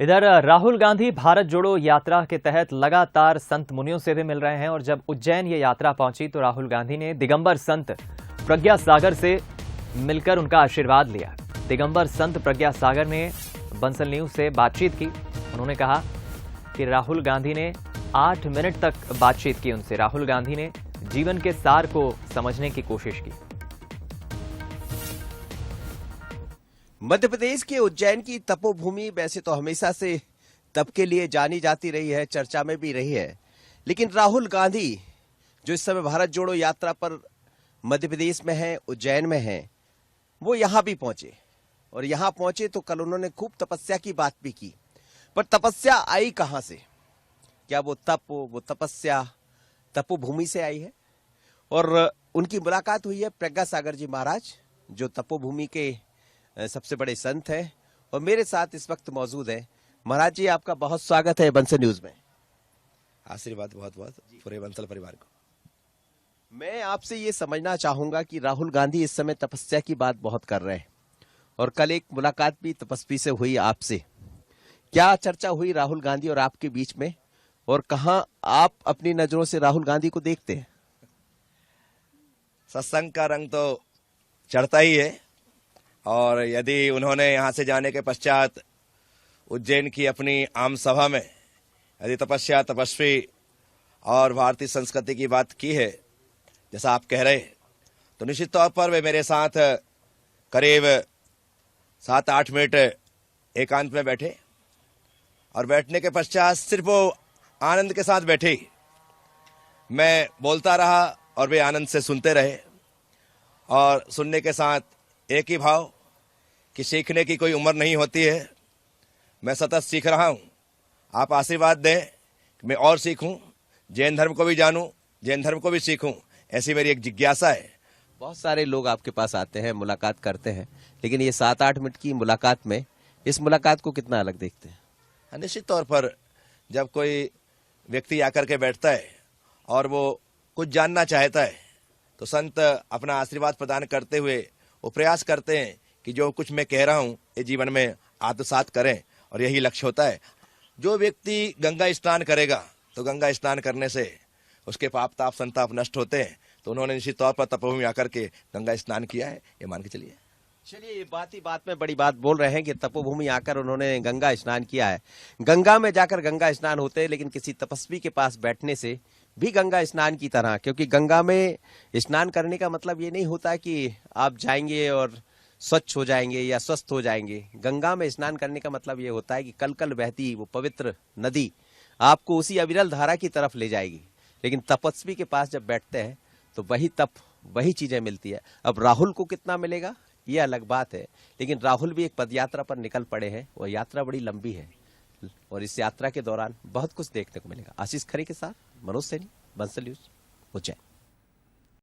इधर राहुल गांधी भारत जोड़ो यात्रा के तहत लगातार संत मुनियों से भी मिल रहे हैं और जब उज्जैन ये यात्रा पहुंची तो राहुल गांधी ने दिगंबर संत प्रज्ञा सागर से मिलकर उनका आशीर्वाद लिया। दिगंबर संत प्रज्ञा सागर ने बंसल न्यूज से बातचीत की। उन्होंने कहा कि राहुल गांधी ने 8 मिनट तक बातचीत की उनसे। राहुल गांधी ने जीवन के सार को समझने की कोशिश की। मध्य प्रदेश के उज्जैन की तपोभूमि वैसे तो हमेशा से तप के लिए जानी जाती रही है, चर्चा में भी रही है, लेकिन राहुल गांधी जो इस समय भारत जोड़ो यात्रा पर मध्य प्रदेश में है, उज्जैन में है, वो यहां भी पहुंचे। और यहां पहुंचे तो कल उन्होंने खूब तपस्या की बात भी की। पर तपस्या आई कहां से? क्या वो तप, वो तपस्या तपोभूमि से आई है? और उनकी मुलाकात हुई है प्रज्ञा सागर जी महाराज, जो तपोभूमि के सबसे बड़े संत हैं और मेरे साथ इस वक्त मौजूद है। महाराज जी, आपका बहुत स्वागत है बंसल न्यूज में। आशीर्वाद बहुत बहुत पूरे बंसल परिवार को। मैं आपसे ये समझना चाहूंगा कि राहुल गांधी इस समय तपस्या की बात बहुत कर रहे हैं और कल एक मुलाकात भी तपस्वी से हुई आपसे। क्या चर्चा हुई राहुल गांधी और आपके बीच में, और कहां आप अपनी नजरों से राहुल गांधी को देखते हैं? सत्संग का रंग तो चढ़ता ही है, और यदि उन्होंने यहां से जाने के पश्चात उज्जैन की अपनी आम सभा में यदि तपस्या, तपस्वी और भारतीय संस्कृति की बात की है जैसा आप कह रहे, तो निश्चित तौर पर वे मेरे साथ करीब 7-8 मिनट एकांत में बैठे और बैठने के पश्चात सिर्फ वो आनंद के साथ बैठे। मैं बोलता रहा और वे आनंद से सुनते रहे, और सुनने के साथ एक ही भाव कि सीखने की कोई उम्र नहीं होती है। मैं सतत सीख रहा हूं, आप आशीर्वाद दें कि मैं और सीखूं, जैन धर्म को भी जानूं, जैन धर्म को भी सीखूं, ऐसी मेरी एक जिज्ञासा है। बहुत सारे लोग आपके पास आते हैं, मुलाकात करते हैं, लेकिन ये 7-8 मिनट की मुलाकात में इस मुलाकात को कितना अलग देखते हैं? निश्चित तौर पर जब कोई व्यक्ति आकर के बैठता है और वो कुछ जानना चाहता है तो संत अपना आशीर्वाद प्रदान करते हुए वो प्रयास करते हैं कि जो कुछ मैं कह रहा हूं ये जीवन में आत्मसात करें, और यही लक्ष्य होता है। जो व्यक्ति गंगा स्नान करेगा तो गंगा स्नान करने से उसके पाप ताप संताप नष्ट होते हैं, तो उन्होंने निश्चित तौर पर तपोभूमि आकर के गंगा स्नान किया है, ये मान के चलिए। ये बात ही बात में बड़ी बात बोल रहे हैं कि तपोभूमि आकर उन्होंने गंगा स्नान किया है। गंगा में जाकर गंगा स्नान होते हैं, लेकिन किसी तपस्वी के पास बैठने से भी गंगा स्नान की तरह, क्योंकि गंगा में स्नान करने का मतलब ये नहीं होता कि आप जाएंगे और स्वच्छ हो जाएंगे या स्वस्थ हो जाएंगे। गंगा में स्नान करने का मतलब ये होता है कि कल कल बहती वो पवित्र नदी आपको उसी अविरल धारा की तरफ ले जाएगी। लेकिन तपस्वी के पास जब बैठते हैं तो वही तप, वही चीजें मिलती है। अब राहुल को कितना मिलेगा ये अलग बात है, लेकिन राहुल भी एक पदयात्रा पर निकल पड़े हैं और यात्रा बड़ी लंबी है और इस यात्रा के दौरान बहुत कुछ देखने को मिलेगा। आशीष खरे के साथ मनोज सैनी, बंसल न्यूज, उज्जैन।